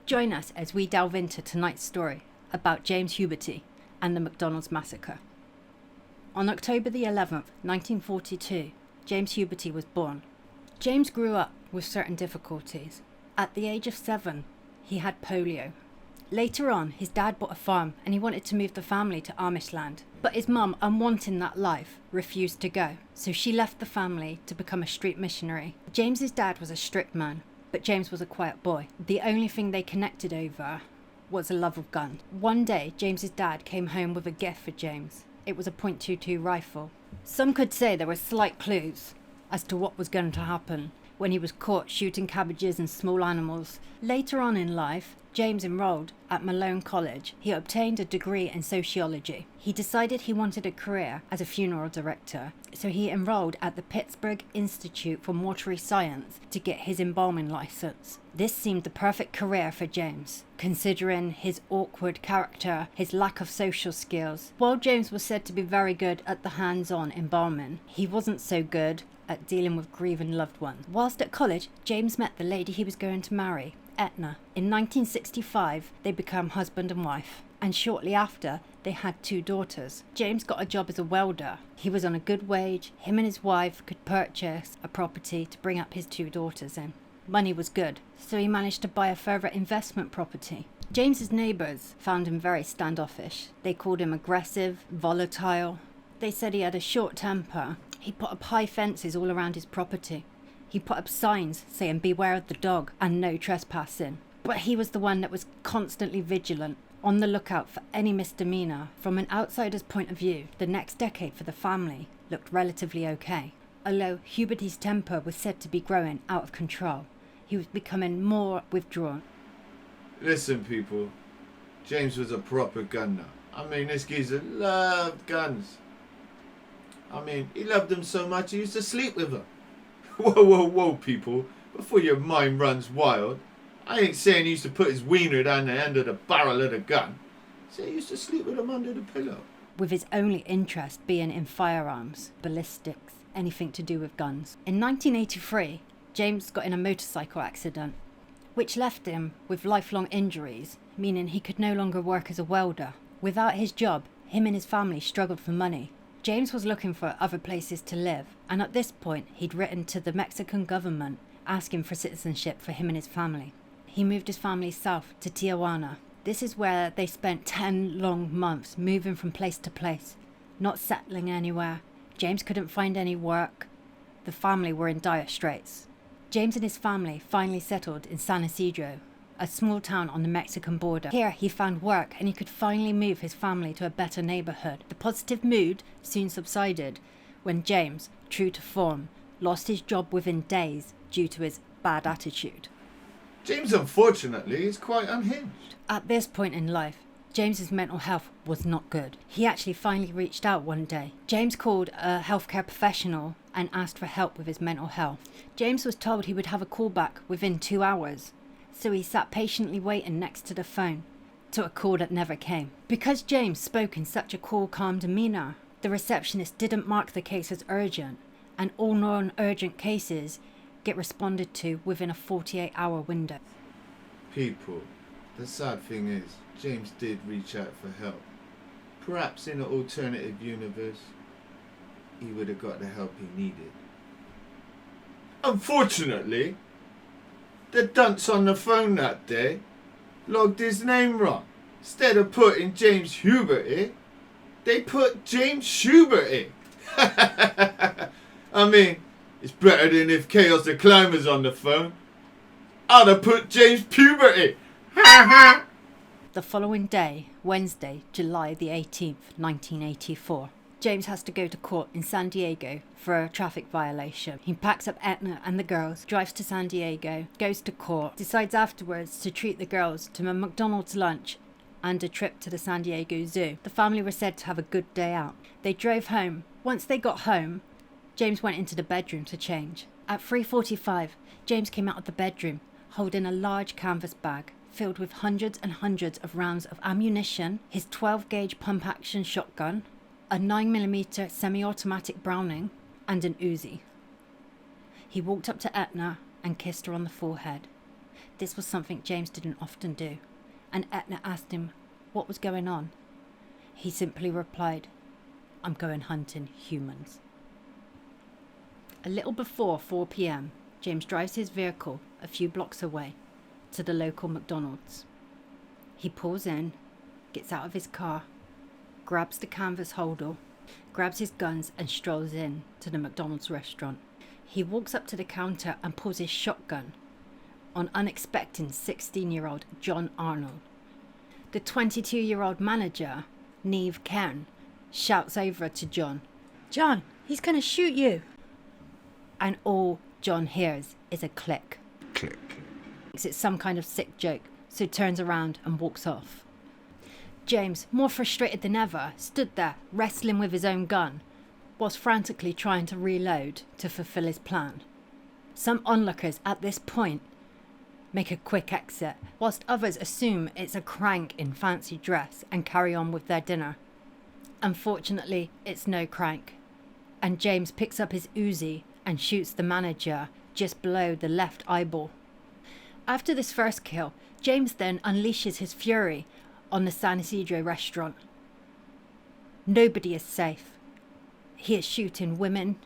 Join us as we delve into tonight's story about James Huberty and the McDonald's Massacre. On October the 11th, 1942, James Huberty was born. James grew up with certain difficulties. At the age of 7, he had polio. Later on, his dad bought a farm and he wanted to move the family to Amish land. But his mum, unwanting that life, refused to go, so she left the family to become a street missionary. James's dad was a strict man, but James was a quiet boy. The only thing they connected over was a love of guns. One day, James's dad came home with a gift for James. It was a .22 rifle. Some could say there were slight clues as to what was going to happen when he was caught shooting cabbages and small animals. Later on in life, James enrolled at Malone College. He obtained a degree in sociology. He decided he wanted a career as a funeral director, so he enrolled at the Pittsburgh Institute for Mortuary Science to get his embalming license. This seemed the perfect career for James, considering his awkward character, his lack of social skills. While James was said to be very good at the hands-on embalming, he wasn't so good at dealing with grieving loved ones. Whilst at college, James met the lady he was going to marry, Etna. In 1965, they became husband and wife, and shortly after, they had 2 daughters. James got a job as a welder. He was on a good wage. Him and his wife could purchase a property to bring up his 2 daughters in. Money was good, so he managed to buy a further investment property. James's neighbours found him very standoffish. They called him aggressive, volatile. They said he had a short temper. He put up high fences all around his property. He put up signs saying beware of the dog and no trespassing. But he was the one that was constantly vigilant, on the lookout for any misdemeanor. From an outsider's point of view, the next decade for the family looked relatively okay. Although Huberty's temper was said to be growing out of control, he was becoming more withdrawn. Listen, people, James was a proper gunner. This geezer loved guns. He loved them so much he used to sleep with them. Whoa, people. Before your mind runs wild, I ain't saying he used to put his wiener down the end of the barrel of the gun. Say he used to sleep with them under the pillow. With his only interest being in firearms, ballistics, anything to do with guns. In 1983, James got in a motorcycle accident, which left him with lifelong injuries, meaning he could no longer work as a welder. Without his job, him and his family struggled for money. James was looking for other places to live, and at this point he'd written to the Mexican government asking for citizenship for him and his family. He moved his family south to Tijuana. This is where they spent 10 long months moving from place to place, not settling anywhere. James couldn't find any work. The family were in dire straits. James and his family finally settled in San Isidro, a small town on the Mexican border. Here he found work and he could finally move his family to a better neighbourhood. The positive mood soon subsided when James, true to form, lost his job within days due to his bad attitude. James, unfortunately, is quite unhinged. At this point in life, James's mental health was not good. He actually finally reached out one day. James called a healthcare professional and asked for help with his mental health. James was told he would have a call back within 2 hours. So he sat patiently waiting next to the phone to a call that never came. Because James spoke in such a cool, calm demeanour, the receptionist didn't mark the case as urgent, and all non-urgent cases get responded to within a 48-hour window. People, the sad thing is, James did reach out for help. Perhaps in an alternative universe, he would have got the help he needed. Unfortunately, the dunce on the phone that day logged his name wrong. Instead of putting James Huberty, they put James Schuberty. It's better than if Chaos the Climber's on the phone. I'd have put James Puberty. The following day, Wednesday, July the 18th, 1984, James has to go to court in San Diego for a traffic violation. He packs up Etna and the girls, drives to San Diego, goes to court, decides afterwards to treat the girls to a McDonald's lunch and a trip to the San Diego Zoo. The family were said to have a good day out. They drove home. Once they got home, James went into the bedroom to change. At 3:45, James came out of the bedroom holding a large canvas bag filled with hundreds and hundreds of rounds of ammunition, his 12-gauge pump-action shotgun, a 9mm semi-automatic Browning, and an Uzi. He walked up to Etna and kissed her on the forehead. This was something James didn't often do, and Etna asked him what was going on. He simply replied, "I'm going hunting humans." A little before 4 p.m, James drives his vehicle a few blocks away to the local McDonald's. He pulls in, gets out of his car, grabs the canvas holder, grabs his guns and strolls in to the McDonald's restaurant. He walks up to the counter and pulls his shotgun on unexpecting 16-year-old John Arnold. The 22-year-old manager, Neve Kern, shouts over to John, "John, he's going to shoot you." And all John hears is a click. Click. It's some kind of sick joke, so turns around and walks off. James, more frustrated than ever, stood there wrestling with his own gun, whilst frantically trying to reload to fulfill his plan. Some onlookers at this point make a quick exit, whilst others assume it's a crank in fancy dress and carry on with their dinner. Unfortunately, it's no crank, and James picks up his Uzi and shoots the manager just below the left eyeball. After this first kill, James then unleashes his fury on the San Isidro restaurant. Nobody is safe. He is shooting women,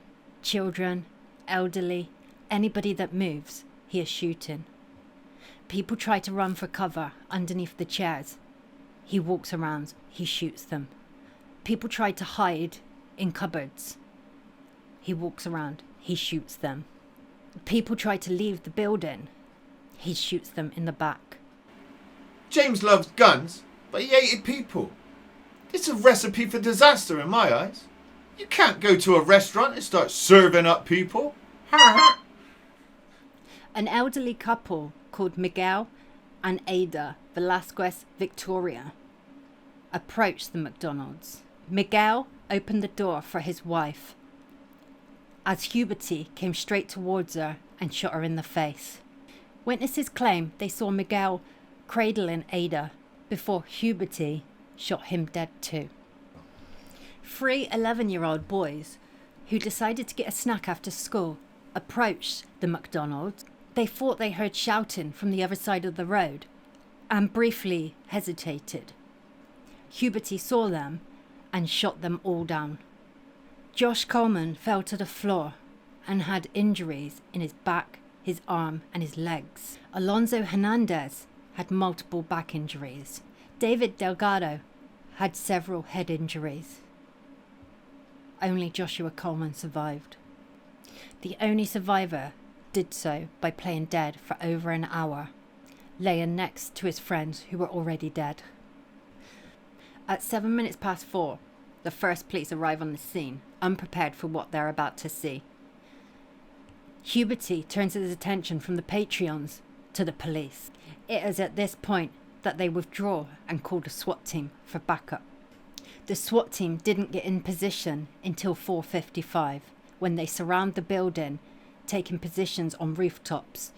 children, elderly, anybody that moves, he is shooting. People try to run for cover underneath the chairs. He walks around, he shoots them. People try to hide in cupboards. He walks around, he shoots them. People try to leave the building. He shoots them in the back. James loved guns, but he hated people. It's a recipe for disaster in my eyes. You can't go to a restaurant and start serving up people. An elderly couple called Miguel and Ada Velasquez Victoria approached the McDonald's. Miguel opened the door for his wife, as Huberty came straight towards her and shot her in the face. Witnesses claim they saw Miguel cradling Ada before Huberty shot him dead too. 3 11-year-old boys who decided to get a snack after school approached the McDonald's. They thought they heard shouting from the other side of the road and briefly hesitated. Huberty saw them and shot them all down. Josh Coleman fell to the floor and had injuries in his back, his arm and his legs. Alonso Hernandez had multiple back injuries. David Delgado had several head injuries. Only Joshua Coleman survived. The only survivor did so by playing dead for over an hour, laying next to his friends who were already dead. At 7 minutes past 4, the first police arrive on the scene, unprepared for what they're about to see. Huberty turns his attention from the Patreons to the police. It is at this point that they withdraw and call the SWAT team for backup. The SWAT team didn't get in position until 4:55, when they surround the building, taking positions on rooftops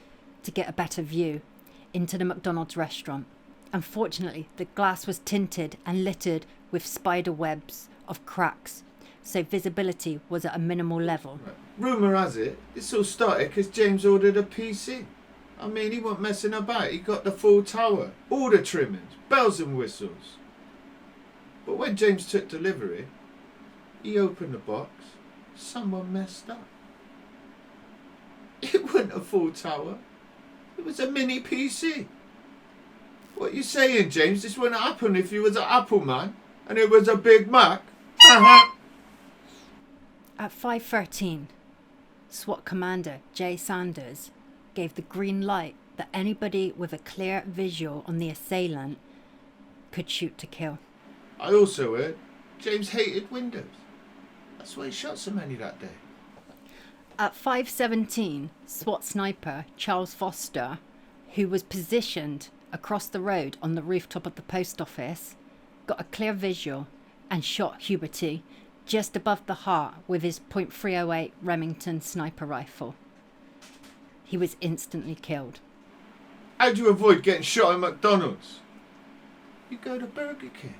to get a better view into the McDonald's restaurant. Unfortunately, the glass was tinted and littered with spider webs of cracks, so visibility was at a minimal level. Rumour has it, this all started because James ordered a PC. I mean, he wasn't messing about. He got the full tower, all the trimmings, bells and whistles. But when James took delivery, he opened the box. Someone messed up. It wasn't a full tower. It was a mini PC. What you saying, James? This wouldn't happen if you was an Apple man and it was a Big Mac. At 5:13, SWAT Commander Jay Sanders gave the green light that anybody with a clear visual on the assailant could shoot to kill. I also heard James hated windows. That's why he shot so many that day. At 5:17, SWAT sniper Charles Foster, who was positioned across the road on the rooftop of the post office, got a clear visual and shot Huberty just above the heart with his .308 Remington sniper rifle. He was instantly killed. How do you avoid getting shot at McDonald's? You go to Burger King.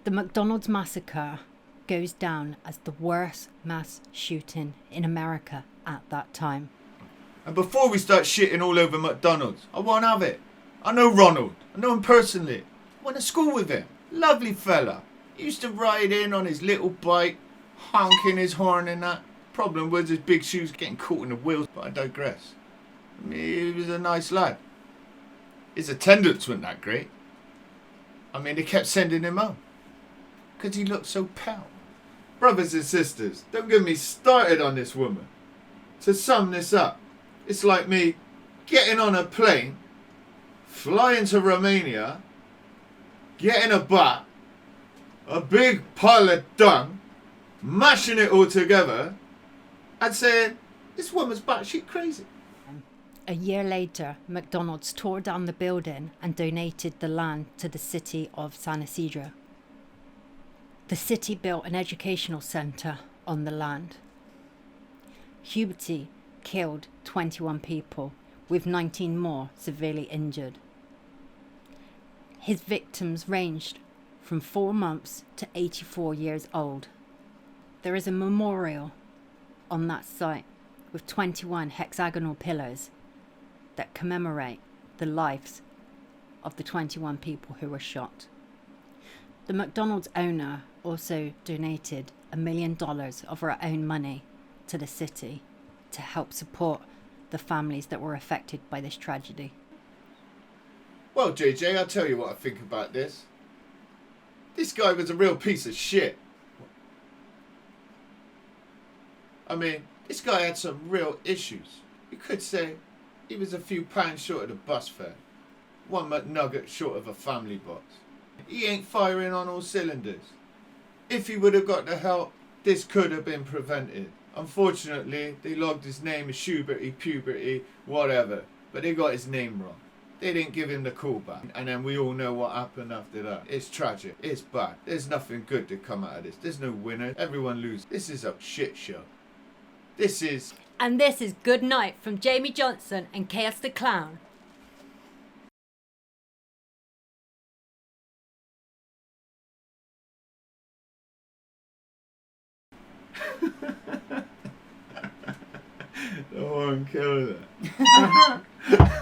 The McDonald's Massacre goes down as the worst mass shooting in America at that time. And before we start shitting all over McDonald's, I won't have it. I know Ronald. I know him personally. I went to school with him. Lovely fella. He used to ride in on his little bike, honking his horn and that. Problem was his big shoes getting caught in the wheels, but I digress. I mean, he was a nice lad. His attendance wasn't that great. I mean, they kept sending him home because he looked so pale. Brothers and sisters, don't get me started on this woman. To sum this up, it's like me getting on a plane, flying to Romania, getting a bat, a big pile of dung, mashing it all together, and saying, this woman's batshit crazy. A year later, McDonald's tore down the building and donated the land to the city of San Isidro. The city built an educational centre on the land. Huberty killed 21 people, with 19 more severely injured. His victims ranged from 4 months to 84 years old. There is a memorial on that site with 21 hexagonal pillars that commemorate the lives of the 21 people who were shot. The McDonald's owner also donated $1 million of her own money to the city to help support the families that were affected by this tragedy. Well, JJ, I'll tell you what I think about this. This guy was a real piece of shit. I mean, this guy had some real issues. You could say he was a few pounds short of the bus fare. One McNugget short of a family box. He ain't firing on all cylinders. If he would have got the help, this could have been prevented. Unfortunately, they logged his name as Schuberty, Puberty, whatever. But they got his name wrong. They didn't give him the call back. And then we all know what happened after that. It's tragic. It's bad. There's nothing good to come out of this. There's no winner. Everyone loses. This is a shit show. This is... And this is Good Night from Jamie Johnson and Chaos the Clown. No one killed it.